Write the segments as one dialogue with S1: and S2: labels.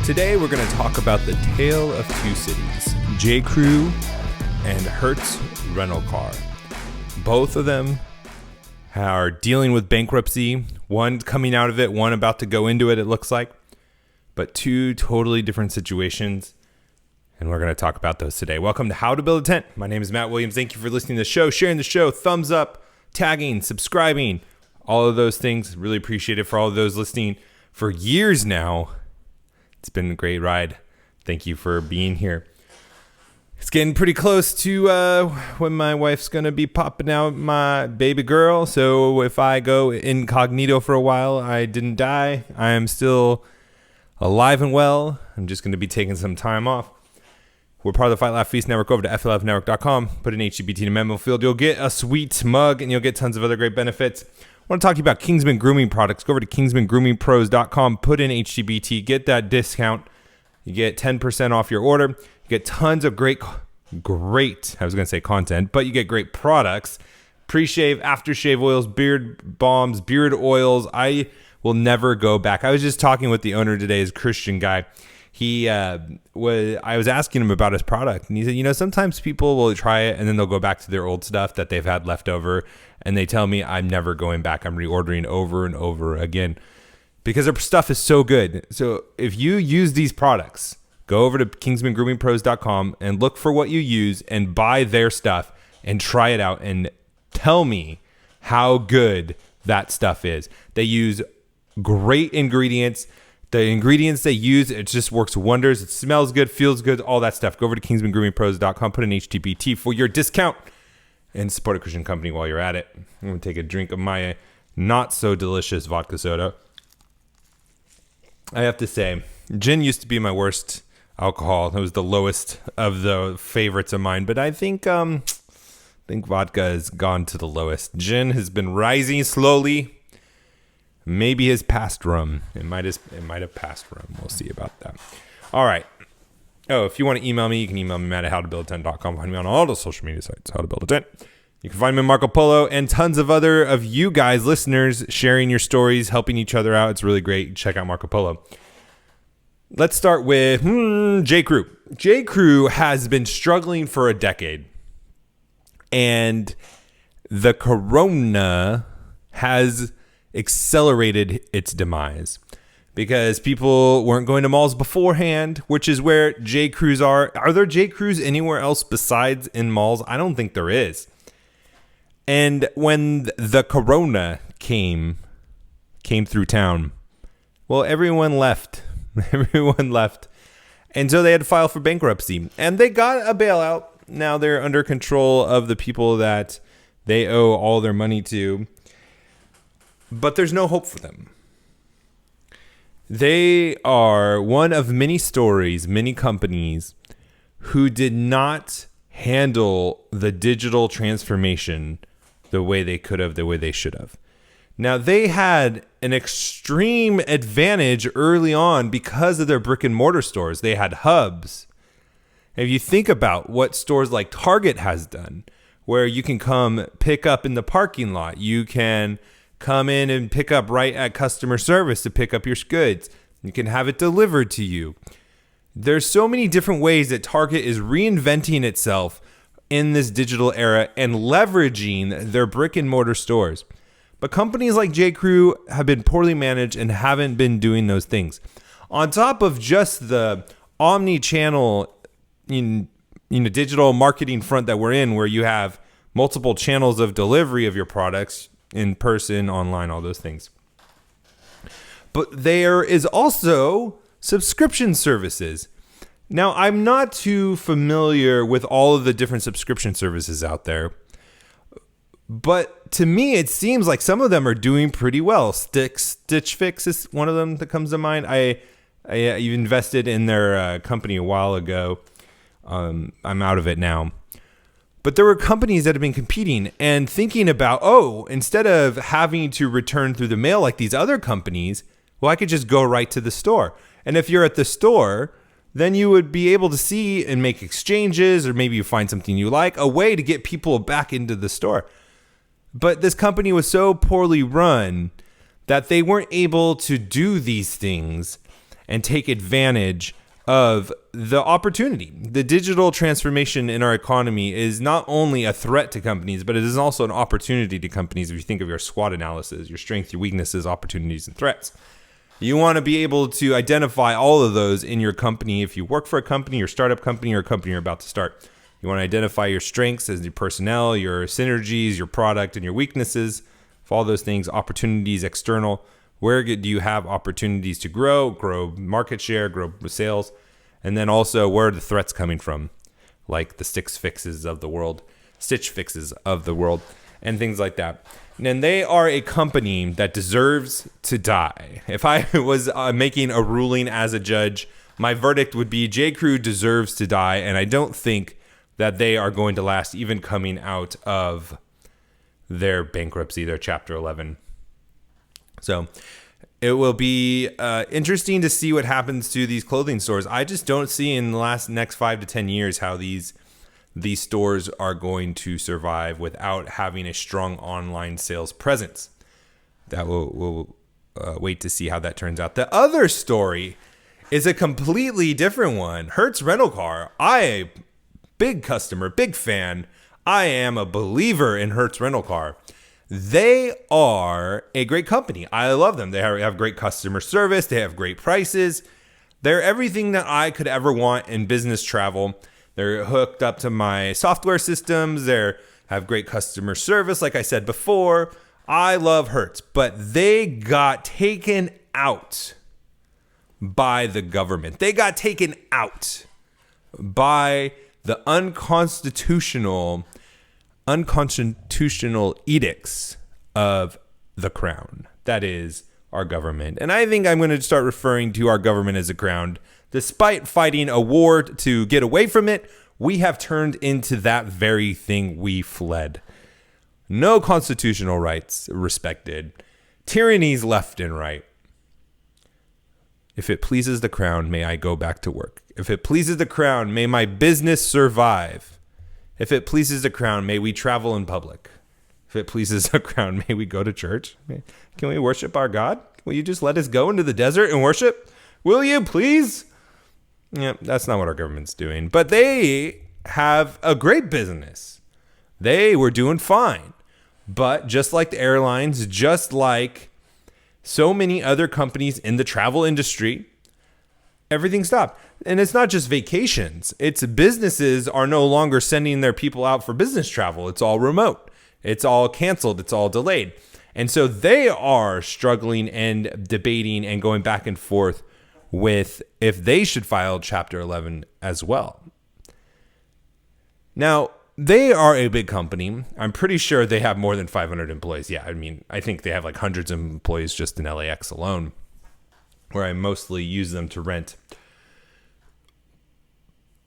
S1: Today we're going to talk about the tale of two cities, J.Crew and Hertz rental car. Both of them are dealing with bankruptcy, one coming out of it, one about to go into it, it looks like, but two totally different situations, and we're going to talk about those today. Welcome to How to Build a Tent. My name is Matt Williams. Thank you for listening to the show, sharing the show, thumbs up, tagging, subscribing, all of those things. Really appreciate it for all of those listening for years now. It's been a great ride. Thank you for being here. It's getting pretty close to when my wife's going to be popping out my baby girl. So if I go incognito for a while, I didn't die. I am still alive and well. I'm just going to be taking some time off. We're part of the Fight Laugh Feast Network. Over to flfnetwork.com. Put an HTBT in the memo field. You'll get a sweet mug and you'll get tons of other great benefits. I want to talk to you about Kingsman Grooming products. Go over to kingsmangroomingpros.com, put in HTBT, get that discount. You get 10% off your order. You get tons of great, I was going to say content, but you get great products. Pre-shave, aftershave oils, beard balms, beard oils. I will never go back. I was just talking with the owner today, his Christian guy. I was asking him about his product, and he said, sometimes people will try it and then they'll go back to their old stuff that they've had left over, and they tell me I'm never going back. I'm reordering over and over again because their stuff is so good. So if you use these products, go over to kingsmangroomingpros.com and look for what you use and buy their stuff and try it out and tell me how good that stuff is. They use great ingredients. The ingredients they use, it just works wonders. It smells good, feels good, all that stuff. Go over to kingsmangroomingpros.com, put in HTBT for your discount, and support a Christian company while you're at it. I'm going to take a drink of my not-so-delicious vodka soda. I have to say, gin used to be my worst alcohol. It was the lowest of the favorites of mine, but I think vodka has gone to the lowest. Gin has been rising slowly. Maybe has passed rum. It might have passed rum. We'll see about that. All right. Oh, if you want to email me, you can email me, Matt at howtobuildatent.com. Find me on all the social media sites, How to Build a Tent. You can find me on Marco Polo and tons of other of you guys, listeners, sharing your stories, helping each other out. It's really great. Check out Marco Polo. Let's start with J.Crew. J.Crew has been struggling for a decade. And the corona has accelerated its demise because people weren't going to malls beforehand, which is where J.Crews are. Are there J.Crews anywhere else besides in malls? I don't think there is. And when the corona came through town, well, everyone left. Everyone left. And so they had to file for bankruptcy. And they got a bailout. Now they're under control of the people that they owe all their money to. But there's no hope for them. They are one of many stories, many companies who did not handle the digital transformation the way they could have, the way they should have. Now, they had an extreme advantage early on because of their brick and mortar stores. They had hubs. If you think about what stores like Target has done, where you can come pick up in the parking lot, you can come in and pick up right at customer service to pick up your goods. You can have it delivered to you. There's so many different ways that Target is reinventing itself in this digital era and leveraging their brick and mortar stores. But companies like J.Crew have been poorly managed and haven't been doing those things. On top of just the omni-channel digital marketing front that we're in, where you have multiple channels of delivery of your products, in person, online, all those things. But there is also subscription services. Now, I'm not too familiar with all of the different subscription services out there, but to me, it seems like some of them are doing pretty well. Stitch Fix is one of them that comes to mind. I invested in their company a while ago. I'm out of it now. But there were companies that have been competing and thinking about, instead of having to return through the mail like these other companies, well, I could just go right to the store. And if you're at the store, then you would be able to see and make exchanges, or maybe you find something you like, a way to get people back into the store. But this company was so poorly run that they weren't able to do these things. and take advantage of the opportunity. The digital transformation in our economy is not only a threat to companies, but it is also an opportunity to companies. If you think of your SWOT analysis, your strengths, your weaknesses, opportunities, and threats, you want to be able to identify all of those in your company. If you work for a company, your startup company, or a company you're about to start, you want to identify your strengths as your personnel, your synergies, your product, and your weaknesses. For all those things, opportunities external. Where do you have opportunities to grow market share, grow sales? And then also, where are the threats coming from? Like the Stitch Fixes of the world, and things like that. And they are a company that deserves to die. If I was making a ruling as a judge, my verdict would be J.Crew deserves to die. And I don't think that they are going to last even coming out of their bankruptcy, their Chapter 11. So it will be interesting to see what happens to these clothing stores. I just don't see in the next 5 to 10 years how these stores are going to survive without having a strong online sales presence. That we'll wait to see how that turns out. The other story is a completely different one. Hertz Rental Car. Big customer, big fan. I am a believer in Hertz Rental Car. They are a great company. I love them. They have great customer service. They have great prices. They're everything that I could ever want in business travel. They're hooked up to my software systems. They have great customer service. Like I said before, I love Hertz, but they got taken out by the government. They got taken out by the unconstitutional edicts of the crown. That is our government. And I think I'm going to start referring to our government as a crown. Despite fighting a war to get away from it, we have turned into that very thing we fled. No constitutional rights respected. Tyrannies left and right. If it pleases the crown, may I go back to work. If it pleases the crown, may my business survive. If it pleases the crown, may we travel in public. If it pleases the crown, may we go to church. Can we worship our God? Will you just let us go into the desert and worship? Will you, please? Yeah, that's not what our government's doing. But they have a great business. They were doing fine. But just like the airlines, just like so many other companies in the travel industry, everything stopped. And it's not just vacations. It's businesses are no longer sending their people out for business travel. It's all remote. It's all canceled. It's all delayed. And so they are struggling and debating and going back and forth with if they should file Chapter 11 as well. Now, they are a big company. I'm pretty sure they have more than 500 employees. Yeah, I mean, I think they have like hundreds of employees just in LAX alone, where I mostly use them to rent.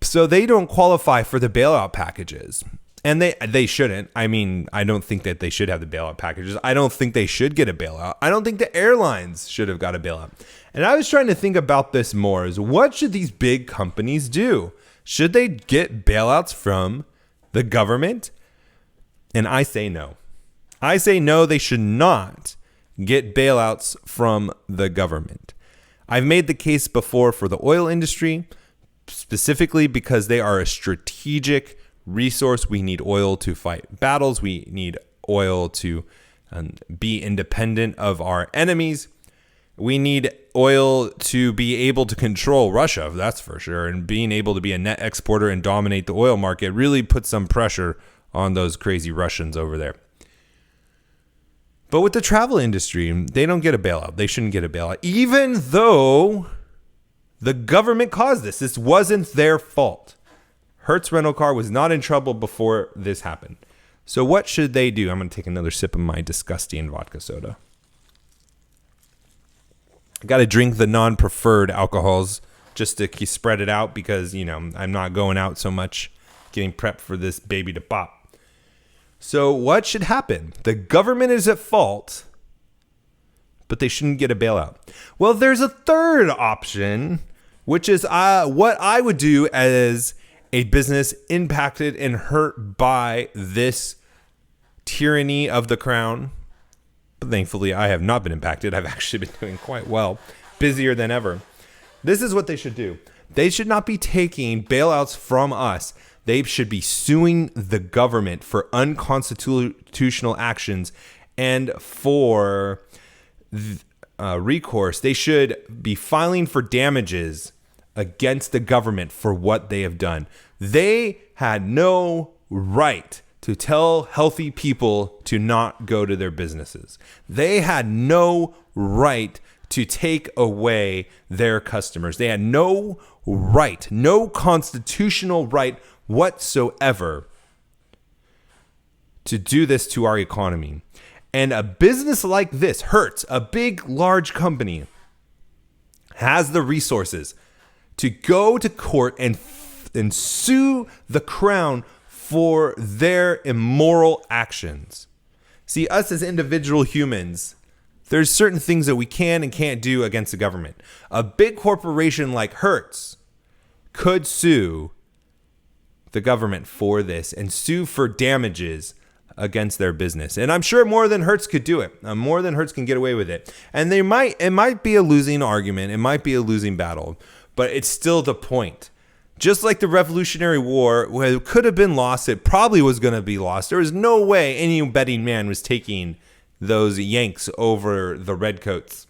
S1: So they don't qualify for the bailout packages. And they shouldn't. I mean, I don't think that they should have the bailout packages. I don't think they should get a bailout. I don't think the airlines should have got a bailout. And I was trying to think about this more, is what should these big companies do? Should they get bailouts from the government? And I say no. I say no, they should not get bailouts from the government. I've made the case before for the oil industry, specifically because they are a strategic resource. We need oil to fight battles. We need oil to be independent of our enemies. We need oil to be able to control Russia, that's for sure. And being able to be a net exporter and dominate the oil market really puts some pressure on those crazy Russians over there. But with the travel industry, they don't get a bailout. They shouldn't get a bailout, even though the government caused this. This wasn't their fault. Hertz Rental Car was not in trouble before this happened. So what should they do? I'm going to take another sip of my disgusting vodka soda. I got to drink the non-preferred alcohols just to spread it out because, I'm not going out so much, getting prepped for this baby to pop. So what should happen? The government is at fault, but they shouldn't get a bailout. Well, there's a third option, which is what I would do as a business impacted and hurt by this tyranny of the crown. But thankfully, I have not been impacted. I've actually been doing quite well, busier than ever. This is what they should do. They should not be taking bailouts from us. They should be suing the government for unconstitutional actions and for recourse. They should be filing for damages against the government for what they have done. They had no right to tell healthy people to not go to their businesses. They had no right to take away their customers. They had no right, no constitutional right whatsoever to do this to our economy. And a business like this, Hertz, a big, large company, has the resources to go to court and sue the crown for their immoral actions. See, us as individual humans, there's certain things that we can and can't do against the government. A big corporation like Hertz could sue the government for this and sue for damages against their business. And I'm sure more than Hertz could do it. More than Hertz can get away with it. And it might be a losing argument. It might be a losing battle, but it's still the point. Just like the Revolutionary War, where it could have been lost, it probably was going to be lost. There was no way any betting man was taking those Yanks over the Redcoats.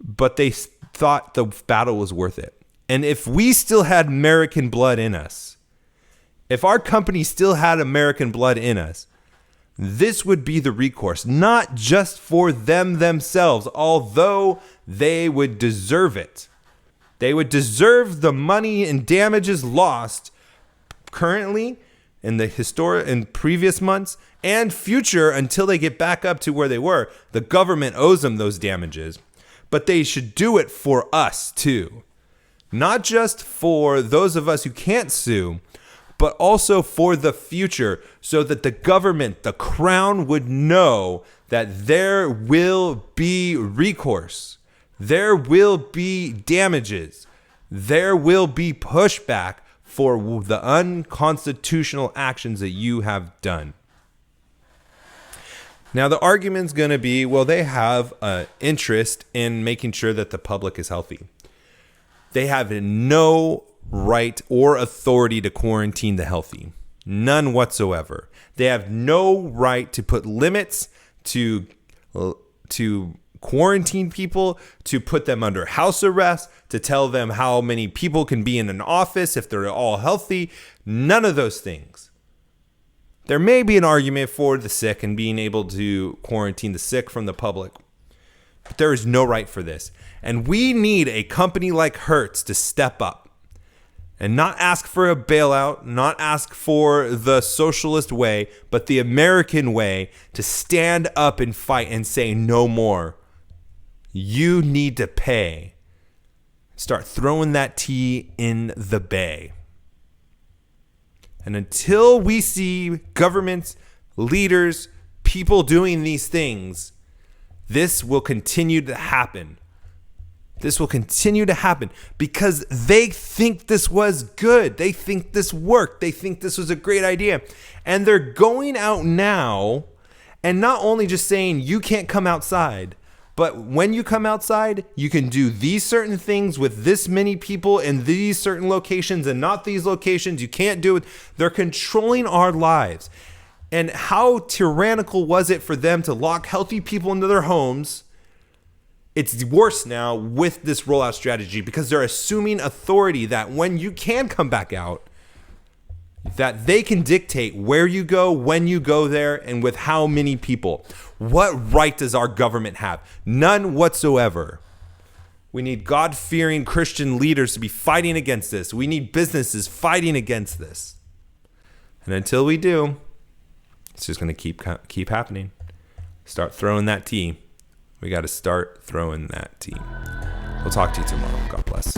S1: But they thought the battle was worth it. And if we still had American blood in us, if our company still had American blood in us, this would be the recourse, not just for them themselves, although they would deserve it. They would deserve the money and damages lost currently in previous months and future until they get back up to where they were. The government owes them those damages, but they should do it for us too. Not just for those of us who can't sue, but also for the future, so that the government, the crown, would know that there will be recourse. There will be damages. There will be pushback for the unconstitutional actions that you have done. Now, the argument's going to be, well, they have an interest in making sure that the public is healthy. They have no right or authority to quarantine the healthy. None whatsoever. They have no right to put limits to quarantine people, to put them under house arrest, to tell them how many people can be in an office if they're all healthy. None of those things. There may be an argument for the sick and being able to quarantine the sick from the public, but there is no right for this. And we need a company like Hertz to step up and not ask for a bailout, not ask for the socialist way, but the American way, to stand up and fight and say no more. You need to pay. Start throwing that tea in the bay. And until we see governments, leaders, people doing these things, this will continue to happen. This will continue to happen because they think this was good. They think this worked. They think this was a great idea. And they're going out now and not only just saying you can't come outside, but when you come outside, you can do these certain things with this many people in these certain locations and not these locations. You can't do it. They're controlling our lives. And how tyrannical was it for them to lock healthy people into their homes? It's worse now with this rollout strategy because they're assuming authority that when you can come back out, that they can dictate where you go, when you go there, and with how many people. What right does our government have? None whatsoever. We need God-fearing Christian leaders to be fighting against this. We need businesses fighting against this. And until we do, it's just going to keep happening. Start throwing that tea. We got to start throwing that tea. We'll talk to you tomorrow. God bless.